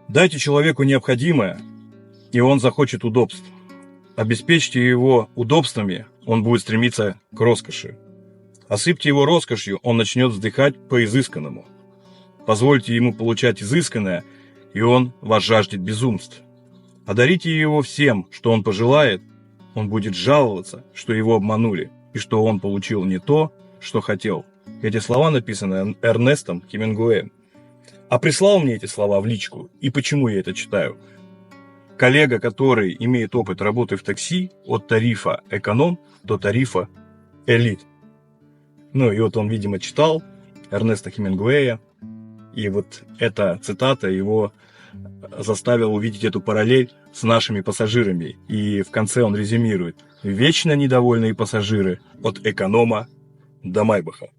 Дайте человеку необходимое, и он захочет удобств. Обеспечьте его удобствами, он будет стремиться к роскоши. Осыпьте его роскошью, он начнет вздыхать по изысканному. Позвольте ему получать изысканное, и он возжаждет безумств. Одарите его всем, что он пожелает, он будет жаловаться, что его обманули, и что он получил не то, что хотел. Эти слова написаны Эрнестом Хемингуэем. А прислал мне эти слова в личку, и почему я это читаю? Коллега, который имеет опыт работы в такси от тарифа эконом до тарифа элит. Ну и вот он, видимо, читал Эрнеста Хемингуэя, и вот эта цитата его заставила увидеть эту параллель с нашими пассажирами. И в конце он резюмирует: вечно недовольные пассажиры от эконома до Майбаха.